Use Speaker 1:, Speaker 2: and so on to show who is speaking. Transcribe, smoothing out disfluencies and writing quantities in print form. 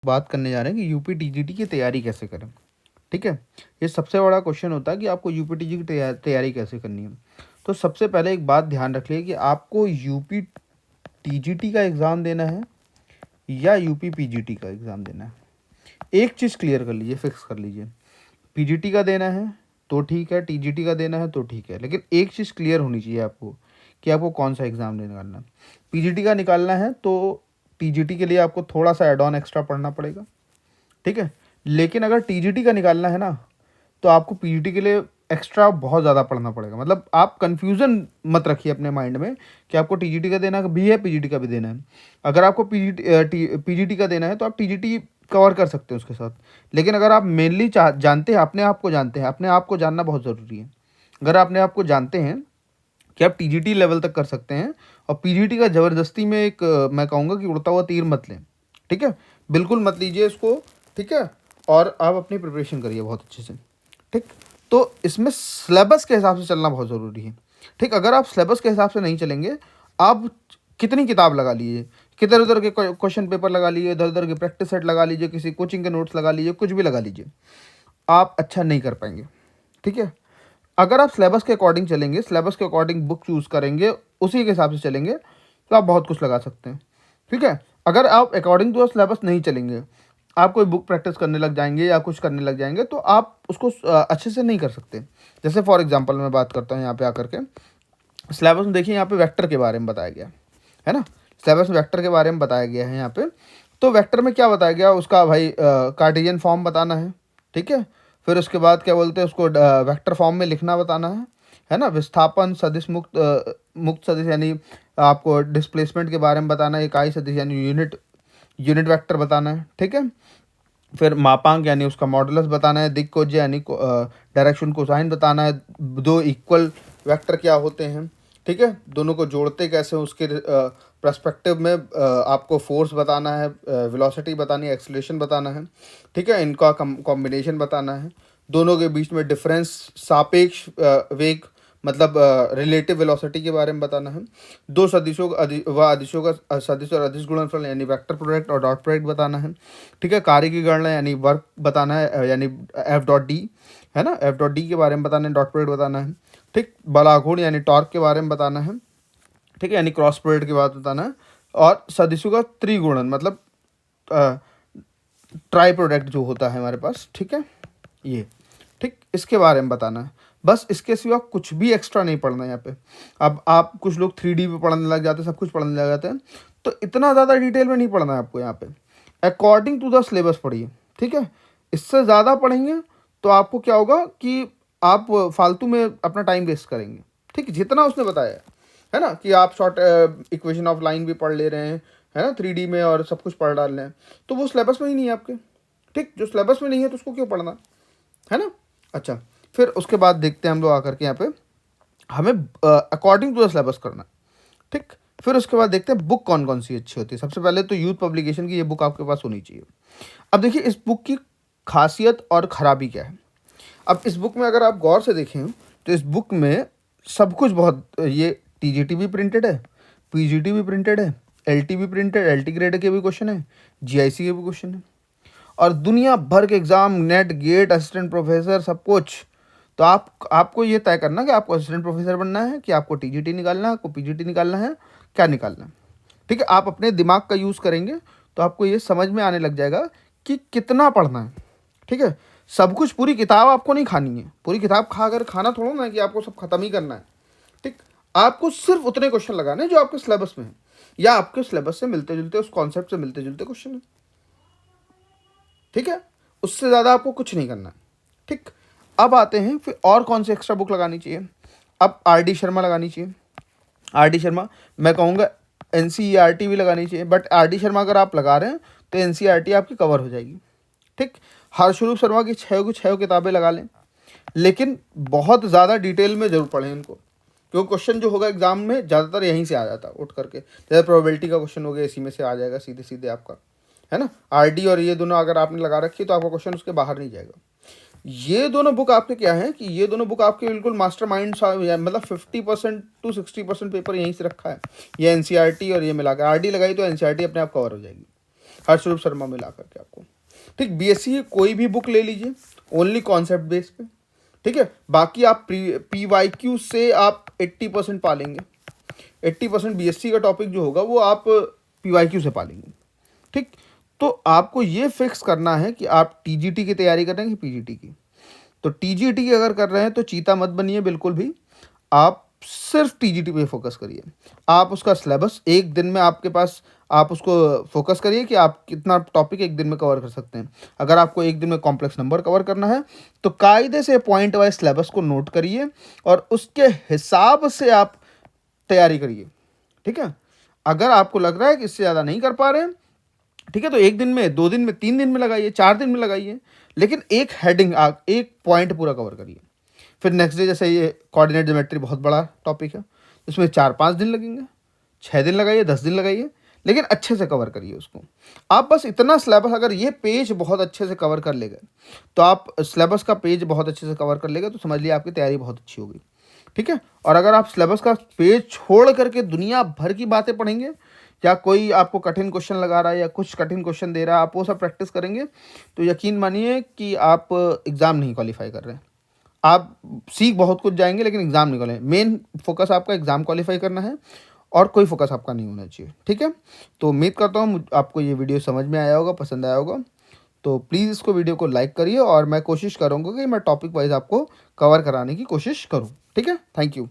Speaker 1: बात करने जा रहे हैं कि यूपी टीजीटी की तैयारी कैसे करें। ठीक है, ये सबसे बड़ा क्वेश्चन होता है कि आपको यूपी टीजी की तैयारी कैसे करनी है। तो सबसे पहले एक बात ध्यान रखिए कि आपको यूपी टीजीटी का एग्ज़ाम देना है या यूपी पीजीटी का एग्ज़ाम देना है। एक चीज़ क्लियर कर लीजिए, फिक्स कर लीजिए। पीजीटी का देना है तो ठीक है, टीजीटी का देना है तो ठीक है, लेकिन एक चीज़ क्लियर होनी चाहिए आपको कि आपको कौन सा एग्ज़ाम निकालना है। पीजीटी का निकालना है तो टीजीटी के लिए आपको थोड़ा सा एड ऑन एक्स्ट्रा पढ़ना पड़ेगा। ठीक है, लेकिन अगर टीजीटी का निकालना है ना, तो आपको पीजीटी के लिए एक्स्ट्रा बहुत ज़्यादा पढ़ना पड़ेगा। मतलब आप कन्फ्यूज़न मत रखिए अपने माइंड में कि आपको टीजीटी का देना भी है, पीजीटी का भी देना है। अगर आपको पीजीटी का देना है तो आप टीजीटी कवर कर सकते हैं उसके साथ। लेकिन अगर आप मेनली जानते हैं, अपने आप को जानते हैं, अपने आप को जानना बहुत ज़रूरी है। अगर अपने आप को जानते हैं कि आप टीजीटी लेवल तक कर सकते हैं और पीजीटी का ज़बरदस्ती में एक मैं कहूँगा कि उड़ता हुआ तीर मत लें। ठीक है, बिल्कुल मत लीजिए इसको। ठीक है, और आप अपनी प्रिपरेशन करिए बहुत अच्छे से। ठीक, तो इसमें सिलेबस के हिसाब से चलना बहुत ज़रूरी है। ठीक, अगर आप सिलेबस के हिसाब से नहीं चलेंगे, आप कितनी किताब लगा लीजिए, किधर उधर के क्वेश्चन पेपर लगा लीजिए, इधर उधर के प्रैक्टिस सेट लगा लीजिए, किसी कोचिंग के नोट्स लगा लीजिए, कुछ भी लगा लीजिए, आप अच्छा नहीं कर पाएंगे। ठीक है, अगर आप सिलेबस के अकॉर्डिंग चलेंगे, सिलेबस के अकॉर्डिंग बुक चूज़ करेंगे, उसी के हिसाब से चलेंगे, तो आप बहुत कुछ लगा सकते हैं। ठीक है, अगर आप अकॉर्डिंग टू सिलेबस नहीं चलेंगे, आप कोई बुक प्रैक्टिस करने लग जाएंगे या कुछ करने लग जाएंगे, तो आप उसको अच्छे से नहीं कर सकते। जैसे फॉर एग्जांपल मैं बात करता हूँ यहाँ पे आकर के, सिलेबस में देखिए यहाँ पे वेक्टर के बारे में बताया गया है ना। सिलेबस में वेक्टर के बारे में बताया गया है यहाँ पे। तो वेक्टर में क्या बताया गया, उसका भाई कार्टेशियन फॉर्म बताना है। ठीक है, फिर उसके बाद क्या बोलते हैं, उसको वेक्टर फॉर्म में लिखना बताना है ना। विस्थापन सदिश मुक्त सदिश यानी आपको डिस्प्लेसमेंट के बारे में बताना है, इकाई सदिश यानी यूनिट यूनिट वेक्टर बताना है। ठीक है, फिर मापांक यानी उसका मॉडुलस बताना है, दिक्कोज्य यानी डायरेक्शन कोसाइन बताना है, दो इक्वल वेक्टर क्या होते हैं। ठीक है, दोनों को जोड़ते कैसे, उसके पर्सपेक्टिव में आपको फोर्स बताना है, वेलोसिटी बतानी है, एक्सीलरेशन बताना है। ठीक है, इनका कॉम्बिनेशन बताना है, दोनों के बीच में डिफरेंस, सापेक्ष वेग मतलब रिलेटिव वेलोसिटी के बारे में बताना है, दो सदिशों व अदिशों का सदिश और अदिश गुणनफल यानी वेक्टर प्रोडक्ट और डॉट प्रोडक्ट बताना है। ठीक है, कार्य की गणना यानी वर्क बताना है, यानी एफ डॉट डी है ना, एफ डॉट डी के बारे में बताना है, डॉट प्रोडक्ट बताना है। ठीक, बलाघूर्ण यानी टॉर्क के बारे में बताना है। ठीक है, यानी क्रॉस प्रोडक्ट की बात बताना है। और सदिशों का त्रिगुणन मतलब ट्राई प्रोडक्ट जो होता है हमारे पास। ठीक है, ये ठीक इसके बारे में बताना है। बस इसके सिवा कुछ भी एक्स्ट्रा नहीं पढ़ना है यहाँ पे। अब आप कुछ लोग 3D पे पढ़ने लग जाते हैं, सब कुछ पढ़ने लग जाते हैं, तो इतना ज़्यादा डिटेल में नहीं पढ़ना है आपको यहाँ पे। अकॉर्डिंग टू द सिलेबस पढ़िए। ठीक है, इससे ज़्यादा पढ़ेंगे तो आपको क्या होगा कि आप फालतू में अपना टाइम वेस्ट करेंगे। ठीक है, जितना उसने बताया है ना कि आप शॉर्ट इक्वेशन ऑफ लाइन भी पढ़ ले रहे हैं, है ना, 3D में, और सब कुछ पढ़ डाल रहे हैं, तो वो सिलेबस में ही नहीं है आपके। ठीक, जो सिलेबस में नहीं है तो उसको क्यों पढ़ना, है ना। अच्छा, फिर उसके बाद देखते हैं हम लोग आकर के यहाँ पे हमें अकॉर्डिंग टू द सिलेबस करना है। ठीक, फिर उसके बाद देखते हैं बुक कौन कौन सी अच्छी होती है। सबसे पहले तो यूथ पब्लिकेशन की ये बुक आपके पास होनी चाहिए। अब देखिए इस बुक की खासियत और ख़राबी क्या है। अब इस बुक में अगर आप गौर से देखें तो इस बुक में सब कुछ बहुत, ये टीजीटी भी प्रिंटेड है, पीजीटी भी प्रिंटेड है, एलटी भी प्रिंटेड, एलटी ग्रेड के भी क्वेश्चन है, जीआईसी के भी क्वेश्चन है, और दुनिया भर के exam, NET, GATE, assistant professor, सब कुछ। तो आपको ये तय करना कि आपको असिस्टेंट प्रोफेसर बनना है कि आपको टीजीटी निकालना है, आपको पीजीटी निकालना है, क्या निकालना है। ठीक है, आप अपने दिमाग का यूज़ करेंगे तो आपको ये समझ में आने लग जाएगा कि कितना पढ़ना है। ठीक है, सब कुछ, पूरी किताब आपको नहीं खानी है। पूरी किताब खा कर खाना थोड़ा ना है कि आपको सब खत्म ही करना है। ठीक, आपको सिर्फ उतने क्वेश्चन लगाने जो आपके सिलेबस में है या आपके सिलेबस से मिलते जुलते, उस कॉन्सेप्ट से मिलते जुलते क्वेश्चन है। ठीक है, उससे ज़्यादा आपको कुछ नहीं करना है। ठीक, अब आते हैं फिर और कौन सी एक्स्ट्रा बुक लगानी चाहिए। अब आर डी शर्मा लगानी चाहिए। आर डी शर्मा, मैं कहूँगा N C E R T भी लगानी चाहिए, बट आर डी शर्मा अगर आप लगा रहे हैं तो एन सी आर टी आपकी कवर हो जाएगी। ठीक, हर्षरूप शर्मा की 6 किताबें लगा लें, लेकिन बहुत ज़्यादा डिटेल में जरूर पढ़ें इनको, क्योंकि क्वेश्चन जो होगा एग्जाम में ज़्यादातर यहीं से आ जाता है उठ करके। जैसे प्रोबेबिलिटी का क्वेश्चन हो गया, इसी में से आ जाएगा सीधे सीधे आपका, है ना। आरडी और ये दोनों अगर आपने लगा रखी है तो आपका क्वेश्चन उसके बाहर नहीं जाएगा। ये दोनों बुक आपके क्या है कि ये दोनों बुक आपके बिल्कुल मास्टर माइंड, मतलब 50% to 60% पेपर यहीं से रखा है, ये एनसीईआरटी और ये मिलाकर। आरडी लगाई तो एनसीईआरटी अपने आप कवर हो जाएगी। हर्षरूप शर्मा मिला करके आपको। ठीक, बीएससी की कोई भी बुक ले लीजिए, ओनली कॉन्सेप्ट बेस पे। ठीक है, बाकी आप पीवाईक्यू से आप 80% पालेंगे। 80% बीएससी का टॉपिक जो होगा वो आप पीवाईक्यू से पालेंगे। ठीक, तो आपको ये फिक्स करना है कि आप टीजीटी की तैयारी कर रहे हैं कि पीजीटी की। तो टीजीटी की अगर कर रहे हैं तो चीता मत बनिए बिल्कुल भी, आप सिर्फ टीजीटी पे फोकस करिए। आप उसका सिलेबस एक दिन में आपके पास, आप उसको फोकस करिए कि आप कितना टॉपिक एक दिन में कवर कर सकते हैं। अगर आपको एक दिन में कॉम्प्लेक्स नंबर कवर करना है तो कायदे से पॉइंट वाइज सिलेबस को नोट करिए और उसके हिसाब से आप तैयारी करिए। ठीक है, अगर आपको लग रहा है कि इससे ज़्यादा नहीं कर पा रहे हैं, ठीक है, तो एक दिन में, 2 दिन में, 3 दिन में लगाइए, 4 दिन में लगाइए, लेकिन एक हेडिंग, एक पॉइंट पूरा कवर करिए। फिर नेक्स्ट डे, जैसे ये कोऑर्डिनेट ज्योमेट्री बहुत बड़ा टॉपिक है, इसमें 4-5 दिन लगेंगे, 6 दिन लगाइए, 10 दिन लगाइए, लेकिन अच्छे से कवर करिए उसको। आप बस इतना सिलेबस, अगर ये पेज बहुत अच्छे से कवर कर ले गए, तो आप सिलेबस का पेज बहुत अच्छे से कवर कर लेंगे तो समझ लिया आपकी तैयारी बहुत अच्छी होगी। ठीक है, और अगर आप सिलेबस का पेज छोड़ करके दुनिया भर की बातें पढ़ेंगे, या कोई आपको कठिन क्वेश्चन लगा रहा है या कुछ कठिन क्वेश्चन दे रहा है, आप वो सब प्रैक्टिस करेंगे, तो यकीन मानिए कि आप एग्ज़ाम नहीं क्वालिफाई कर रहे हैं। आप सीख बहुत कुछ जाएंगे लेकिन एग्ज़ाम नहीं क्वालिफाई। मेन फोकस आपका एग्ज़ाम क्वालिफाई करना है और कोई फोकस आपका नहीं होना चाहिए। ठीक है, तो उम्मीद करता हूँ आपको ये वीडियो समझ में आया होगा, पसंद आया होगा। तो प्लीज़ इसको, वीडियो को लाइक करिए और मैं कोशिश करूँगा कि मैं टॉपिक वाइज आपको कवर कराने की कोशिश करूँ। ठीक है, थैंक यू।